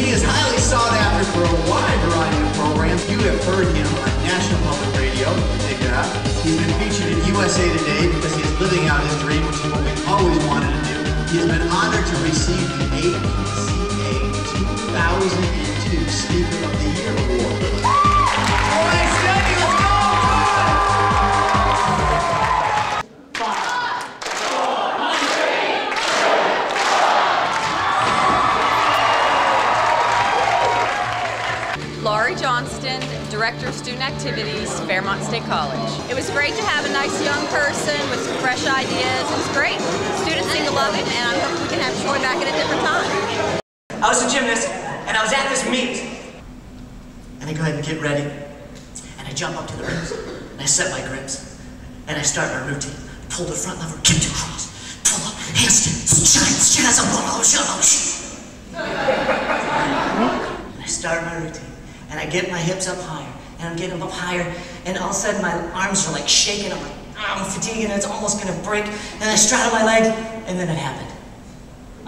He is highly sought after for a wide variety of programs. You have heard him on National Public Radio. He's been featured in USA Today because he is living out his dream, which is what we always wanted to do. He has been honored to receive the APCA 2002 Speaker of the Year Award. All right, Stende, let's go! Johnston, Director of Student Activities, Fairmont State College. It was great to have a nice young person with some fresh ideas. It was great. Students seem to love him, and I'm hoping we can have Troy back at a different time. I was a gymnast, and I was at this meet. And I go ahead and get ready, and I jump up to the ropes, and I set my grips, and I start my routine. Pull the front lever, kick to cross, pull up, handstand, straight as a ball, shut up. And I start my routine. And I get my hips up higher, and I'm getting them up higher, and all of a sudden my arms are like shaking. I'm like, I'm fatigued, and it's almost gonna break. And I straddle my legs, and then it happened.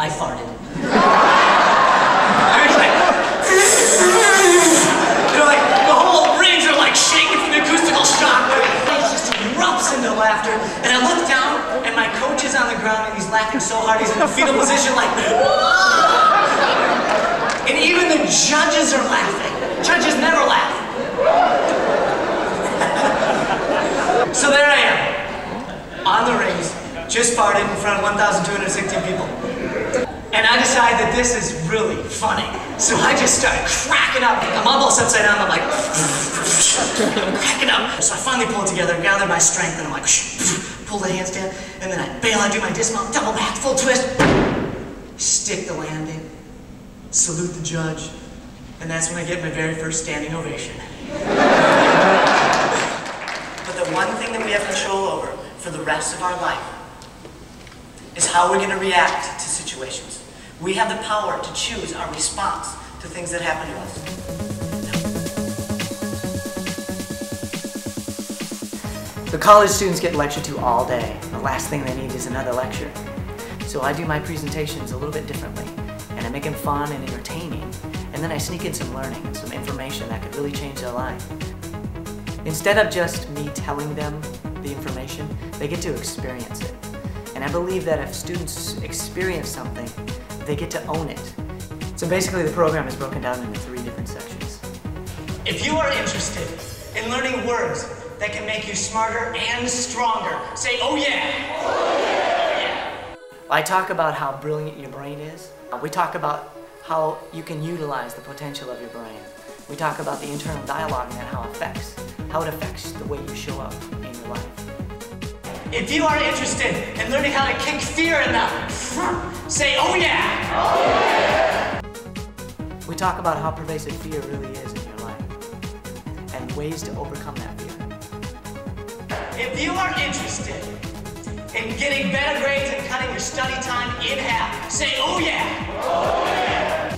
I farted. I was like, you know, like the whole rings are like shaking from the acoustical shock. It just erupts into laughter, and I look down, and my coach is on the ground, and he's laughing so hard he's in the fetal position, like, and even the judges are laughing. Judges never laugh. So there I am, on the rings, just farted in front of 1,216 people. And I decide that this is really funny. So I just start cracking up. I'm almost upside down, I'm like, cracking up. So I finally pull it together, gather my strength, and I'm like, pull the handstand, and then I bail, I do my dismount, double back, full twist, stick the landing, salute the judge. And that's when I get my very first standing ovation. But the one thing that we have control over for the rest of our life is how we're going to react to situations. We have the power to choose our response to things that happen to us. The college students get lectured to all day. The last thing they need is another lecture. So I do my presentations a little bit differently, and I make them fun and entertaining. And then I sneak in some learning and some information that could really change their life. Instead of just me telling them the information, they get to experience it. And I believe that if students experience something, they get to own it. So basically the program is broken down into 3 different sections. If you are interested in learning words that can make you smarter and stronger, say, oh yeah! Oh yeah! I talk about how brilliant your brain is. We talk about how you can utilize the potential of your brain. We talk about the internal dialogue and how it affects the way you show up in your life. If you are interested in learning how to kick fear in them, say, oh yeah! Oh yeah! We talk about how pervasive fear really is in your life and ways to overcome that fear. If you are interested in getting better grades and cutting your study time in half, say, oh yeah! Oh yeah!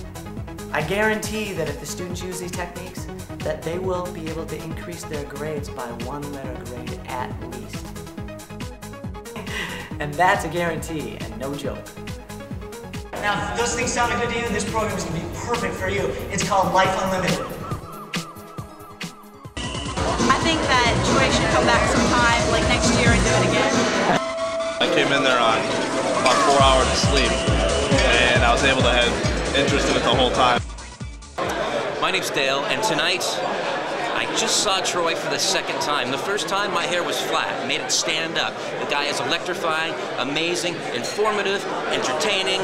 I guarantee that if the students use these techniques, that they will be able to increase their grades by 1 letter grade at least. And that's a guarantee and no joke. Now, if those things sounded good to you, this program is going to be perfect for you. It's called Life Unlimited. I think that Troy should come back sometime, like next year, and do it again. I came in there on about 4 hours of sleep, and I was able to have interest in it the whole time. My name's Dale, and tonight I just saw Troy for the 2nd time. The first time my hair was flat, made it stand up. The guy is electrifying, amazing, informative, entertaining,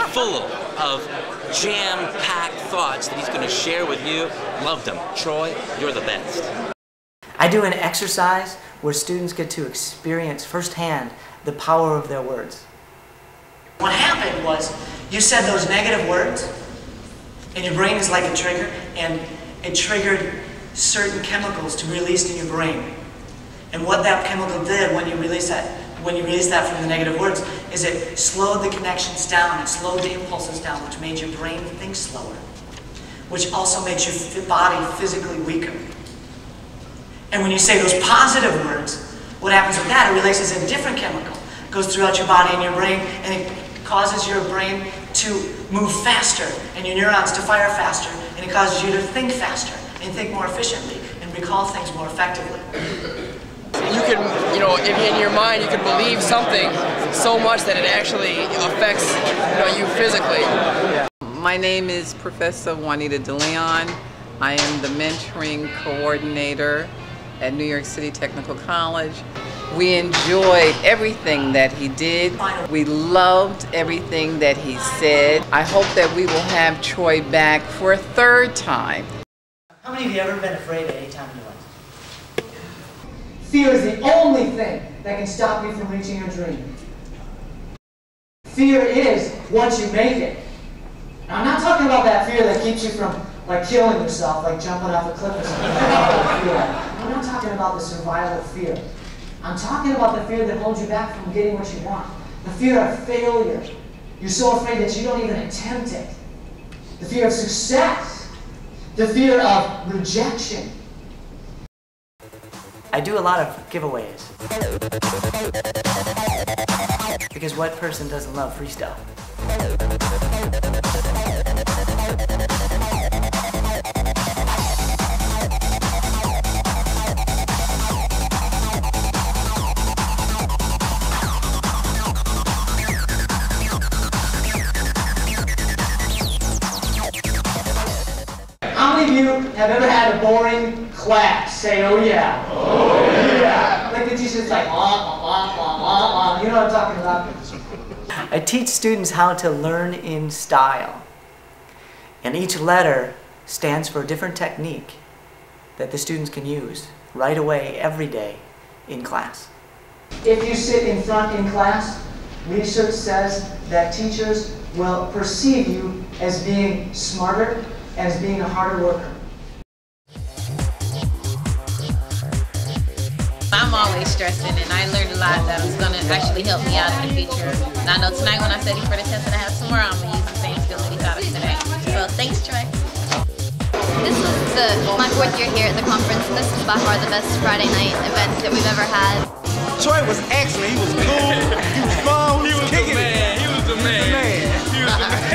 full of jam-packed thoughts that he's going to share with you. Loved him. Troy, you're the best. I do an exercise where students get to experience firsthand the power of their words. What happened was, you said those negative words, and your brain is like a trigger, and it triggered certain chemicals to be released in your brain. And what that chemical did when you release that from the negative words, is it slowed the connections down, it slowed the impulses down, which made your brain think slower, which also makes your body physically weaker. And when you say those positive words, what happens with that? It releases a different chemical, goes throughout your body and your brain, and it causes your brain to move faster and your neurons to fire faster, and it causes you to think faster and think more efficiently and recall things more effectively. You can, in your mind, you can believe something so much that it actually affects, you physically. My name is Professor Juanita DeLeon. I am the mentoring coordinator at New York City Technical College. We enjoyed everything that he did. We loved everything that he said. I hope that we will have Troy back for a third time. How many of you have ever been afraid at any time in your life? Fear is the only thing that can stop you from reaching your dream. Fear is once you make it. Now, I'm not talking about that fear that keeps you from killing yourself, like jumping off a cliff or something. I'm not talking about the survival fear. I'm talking about the fear that holds you back from getting what you want. The fear of failure. You're so afraid that you don't even attempt it. The fear of success. The fear of rejection. I do a lot of giveaways. Because what person doesn't love freestyle? How many of you have ever had a boring class? Say, oh yeah. Oh yeah. Like the teacher's like, you know what I'm talking about? I teach students how to learn in style. And each letter stands for a different technique that the students can use right away, every day, in class. If you sit in front in class, research says that teachers will perceive you as being smarter, as being a harder worker. I'm always stressing, and I learned a lot that was going to actually help me out in the future. And I know tonight when I study for the test that I have tomorrow, I'm going to use the same skills that he taught us today. So thanks, Troy. This was my 4th year here at the conference, and this is by far the best Friday night event that we've ever had. Troy was excellent. He was cool. He was fun. He was kicking it. He was the man. He was the man.